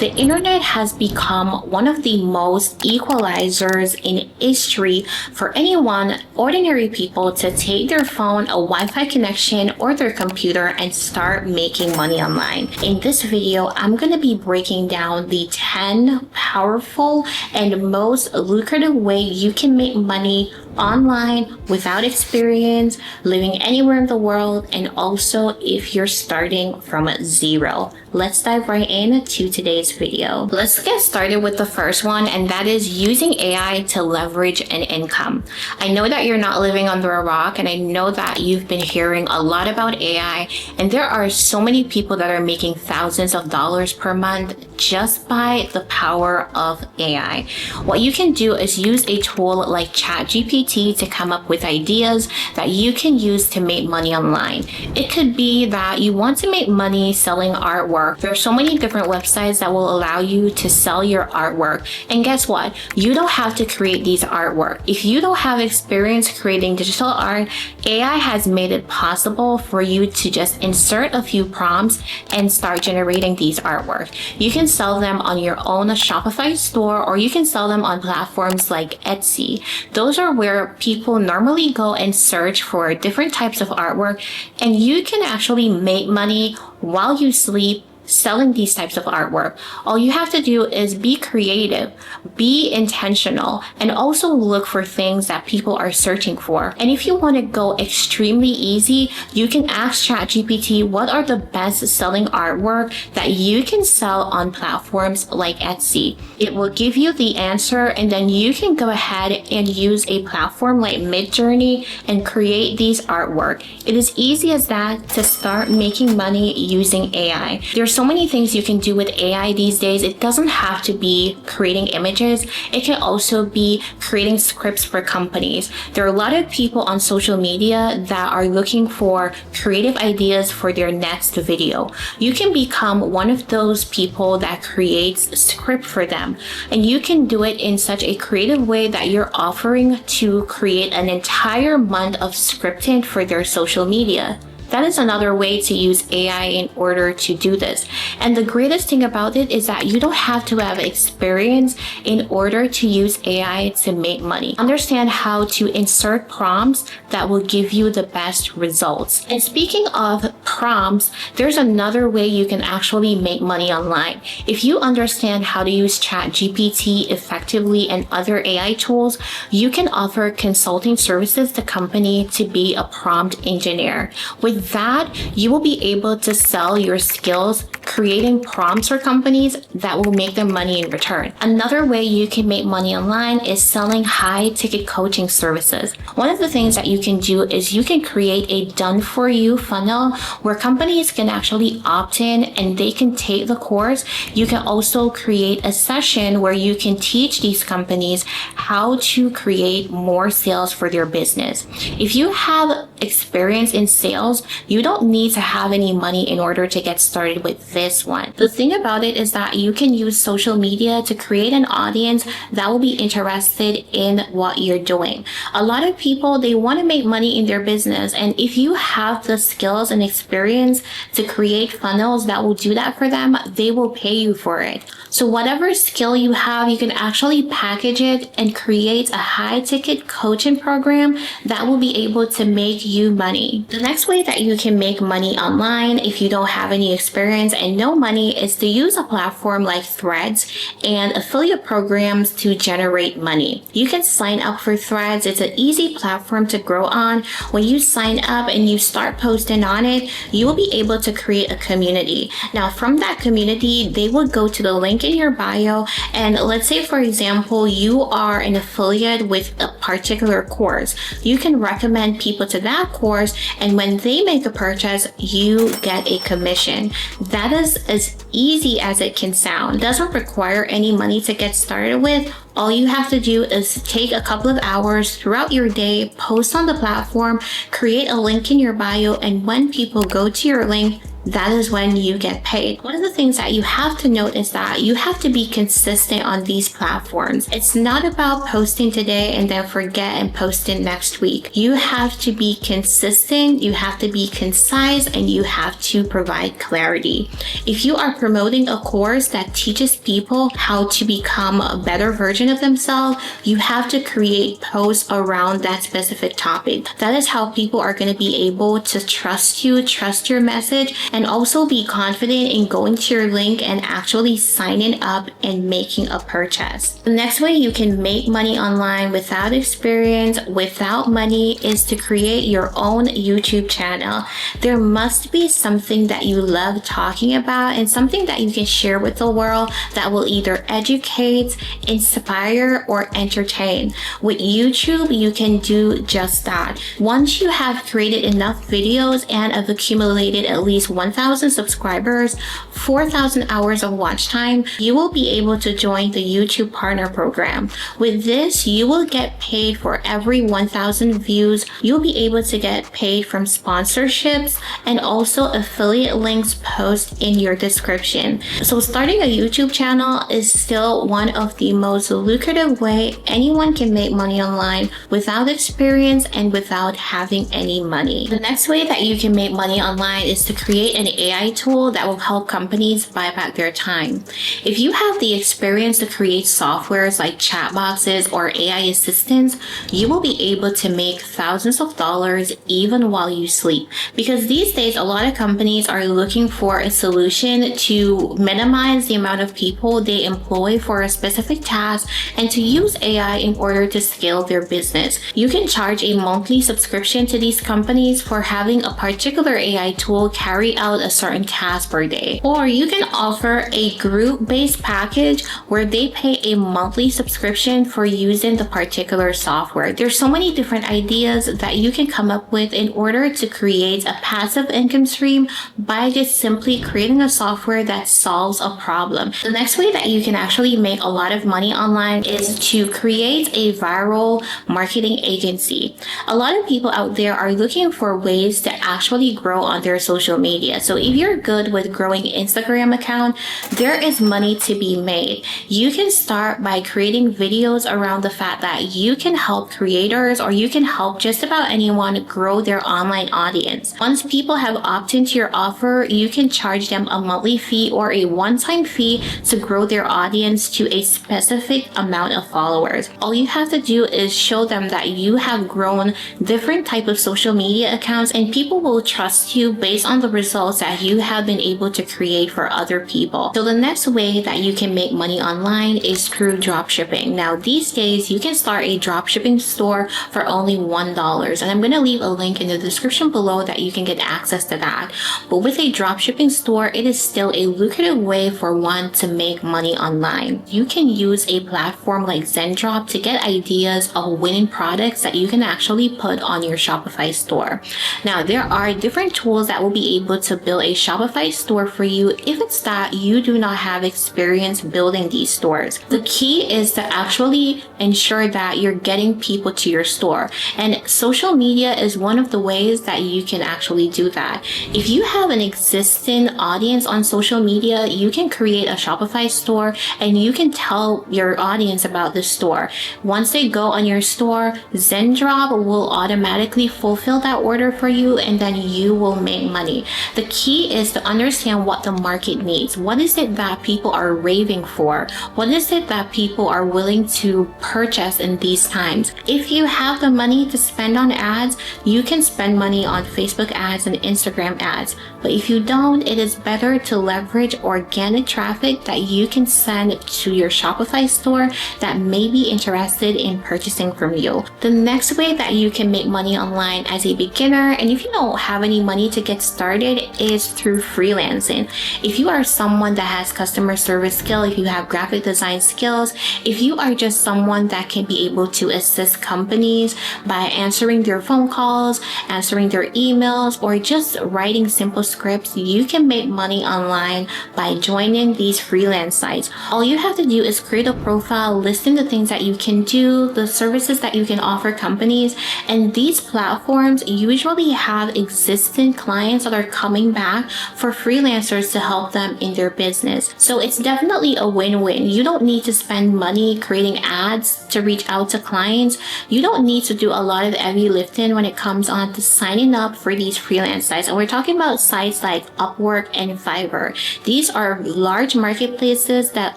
The internet has become one of the most equalizers in history for anyone, ordinary people, to take their phone, a Wi-Fi connection, or their computer and start making money online. In this video, I'm going to be breaking down the 10 powerful and most lucrative way you can make money online without experience, living anywhere in the world, and also if you're starting from zero. Let's dive right into today's video. Let's get started with the first one, and that is using AI to leverage an income. I know that you're not living under a rock, and I know that you've been hearing a lot about AI, and there are so many people that are making thousands of dollars per month just by the power of AI. What you can do is use a tool like ChatGPT to come up with ideas that you can use to make money online. It could be that you want to make money selling artwork. There are so many different websites that will allow you to sell your artwork. And guess what? You don't have to create these artwork. If you don't have experience creating digital art, AI has made it possible for you to just insert a few prompts and start generating these artwork. You can sell them on your own Shopify store, or you can sell them on platforms like Etsy. Those are where people normally go and search for different types of artwork, and you can actually make money while you sleep selling these types of artwork. All you have to do is be creative, be intentional, and also look for things that people are searching for. And if you want to go extremely easy, you can ask ChatGPT what are the best selling artwork that you can sell on platforms like Etsy. It will give you the answer, and then you can go ahead and use a platform like Midjourney and create these artwork. It is easy as that to start making money using AI. There's so many things you can do with AI these days. It doesn't have to be creating images. It can also be creating scripts for companies. There are a lot of people on social media that are looking for creative ideas for their next video. You can become one of those people that creates a script for them. And you can do it in such a creative way that you're offering to create an entire month of scripting for their social media. That is another way to use AI in order to do this. And the greatest thing about it is that you don't have to have experience in order to use AI to make money. Understand how to insert prompts that will give you the best results. And speaking of prompts, there's another way you can actually make money online. If you understand how to use ChatGPT effectively and other AI tools, you can offer consulting services to company to be a prompt engineer. With that, you will be able to sell your skills creating prompts for companies that will make them money in return. Another way you can make money online is selling high-ticket coaching services. One of the things that you can do is you can create a done-for-you funnel where companies can actually opt in and they can take the course. You can also create a session where you can teach these companies how to create more sales for their business. If you have experience in sales, you don't need to have any money in order to get started with this one. The thing about it is that you can use social media to create an audience that will be interested in what you're doing. A lot of people, they want to make money in their business, and if you have the skills and experience to create funnels that will do that for them, they will pay you for it. So whatever skill you have, you can actually package it and create a high-ticket coaching program that will be able to make you money. The next way that you can make money online if you don't have any experience and no money is to use a platform like Threads and affiliate programs to generate money. You can sign up for Threads. It's an easy platform to grow on. When you sign up and you start posting on it, you will be able to create a community. Now, from that community, they will go to the link in your bio, and let's say, for example, you are an affiliate with a particular course. You can recommend people to that course, and when they make a purchase, you get a commission. That is as easy as it can sound. It doesn't require any money to get started with. All you have to do is take a couple of hours throughout your day, post on the platform, create a link in your bio, and when people go to your link, that is when you get paid. One of the things that you have to note is that you have to be consistent on these platforms. It's not about posting today and then forget and post it next week. You have to be consistent, you have to be concise, and you have to provide clarity. If you are promoting a course that teaches people how to become a better version of themselves, you have to create posts around that specific topic. That is how people are going to be able to trust you, trust your message, and also be confident in going to your link and actually signing up and making a purchase. The next way you can make money online without experience, without money, is to create your own YouTube channel. There must be something that you love talking about and something that you can share with the world that will either educate, inspire, or entertain. With YouTube, you can do just that. Once you have created enough videos and have accumulated at least 1,000 subscribers, 4,000 hours of watch time, you will be able to join the YouTube Partner Program. With this, you will get paid for every 1,000 views. You'll be able to get paid from sponsorships and also affiliate links posted in your description. So starting a YouTube channel is still one of the most lucrative way anyone can make money online without experience and without having any money. The next way that you can make money online is to create an AI tool that will help companies buy back their time. If you have the experience to create softwares like chat boxes or AI assistants, you will be able to make thousands of dollars even while you sleep. Because these days, a lot of companies are looking for a solution to minimize the amount of people they employ for a specific task and to use AI in order to scale their business. You can charge a monthly subscription to these companies for having a particular AI tool carry out a certain task per day. Or you can offer a group-based package where they pay a monthly subscription for using the particular software. There's so many different ideas that you can come up with in order to create a passive income stream by just simply creating a software that solves a problem. The next way that you can actually make a lot of money online is to create a viral marketing agency. A lot of people out there are looking for ways to actually grow on their social media. So if you're good with growing Instagram account, there is money to be made. You can start by creating videos around the fact that you can help creators or you can help just about anyone grow their online audience. Once people have opted into your offer, you can charge them a monthly fee or a one-time fee to grow their audience to a specific amount of followers. All you have to do is show them that you have grown different type of social media accounts and people will trust you based on the results that you have been able to create for other people. So the next way that you can make money online is through dropshipping. Now these days you can start a dropshipping store for only $1, and I'm going to leave a link in the description below that you can get access to that. But with a dropshipping store, it is still a lucrative way for one to make money online. You can use a platform like Zendrop to get ideas of winning products that you can actually put on your Shopify store. Now there are different tools that will be able to build a Shopify store for you if it's that you do not have experience building these stores. The key is to actually ensure that you're getting people to your store, and social media is one of the ways that you can actually do that. If you have an existing audience on social media, you can create a Shopify store and you can tell your audience about the store. Once they go on your store, Zendrop will automatically fulfill that order for you and then you will make money. The key is to understand what the market needs. What is it that people are raving for? What is it that people are willing to purchase in these times? If you have the money to spend on ads, you can spend money on Facebook ads and Instagram ads. But if you don't, it is better to leverage organic traffic that you can send to your Shopify store that may be interested in purchasing from you. The next way that you can make money online as a beginner, and if you don't have any money to get started, is through freelancing. If you are someone that has customer service skill, if you have graphic design skills, if you are just someone that can be able to assist companies by answering their phone calls, answering their emails, or just writing simple scripts, you can make money online by joining these freelance sites. All you have to do is create a profile, listing the things that you can do, the services that you can offer companies, and these platforms usually have existing clients that are coming back for freelancers to help them in their business. So it's definitely a win-win. You don't need to spend money creating ads to reach out to clients. You don't need to do a lot of heavy lifting when it comes on to signing up for these freelance sites. And we're talking about sites like Upwork and Fiverr. These are large marketplaces that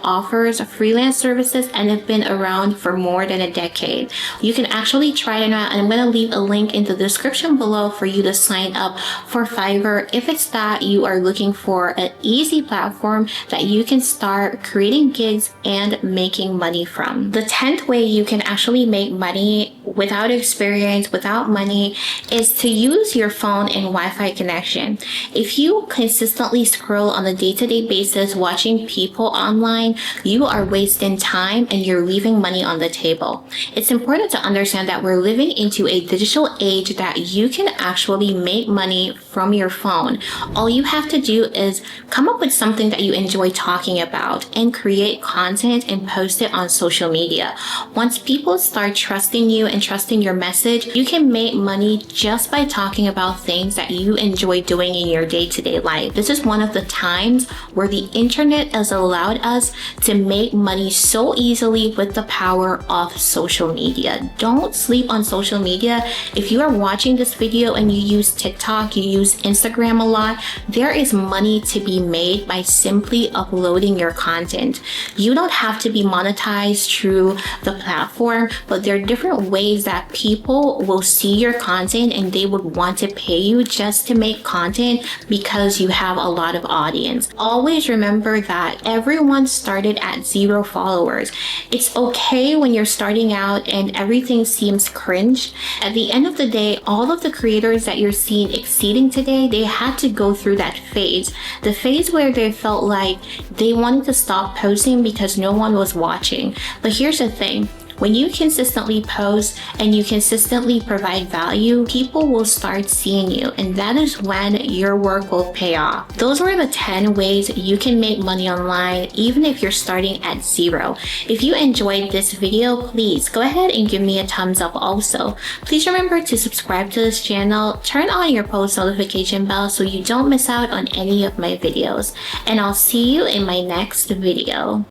offers freelance services and have been around for more than a decade. You can actually try them out, and I'm going to leave a link in the description below for you to sign up for Fiverr if it's that you are looking for an easy platform that you can start creating gigs and making money from. The 10th way you can actually make money without experience, without money, is to use your phone and Wi-Fi connection. If you consistently scroll on a day-to-day basis watching people online, you are wasting time and you're leaving money on the table. It's important to understand that we're living into a digital age that you can actually make money from your phone. All you have to do is come up with something that you enjoy talking about and create content and post it on social media. Once people start trusting you and trusting your message, you can make money just by talking about things that you enjoy doing in your day-to-day life. This is one of the times where the internet has allowed us to make money so easily with the power of social media. Don't sleep on social media. If you are watching this video and you use TikTok, you use Instagram a lot, there is money to be made by simply uploading your content. You don't have to be monetized through the platform, but there are different ways that people will see your content and they would want to pay you just to make content because you have a lot of audience. Always remember that everyone started at 0 followers. It's okay when you're starting out and everything seems cringe. At the end of the day, all of the creators that you're seeing exceeding today, they had to go through that phase. The phase where they felt like they wanted to stop posting because no one was watching. But here's the thing. When you consistently post and you consistently provide value, people will start seeing you, and that is when your work will pay off. Those were the 10 ways you can make money online, even if you're starting at 0. If you enjoyed this video, please go ahead and give me a thumbs up also. Please remember to subscribe to this channel, turn on your post notification bell so you don't miss out on any of my videos, and I'll see you in my next video.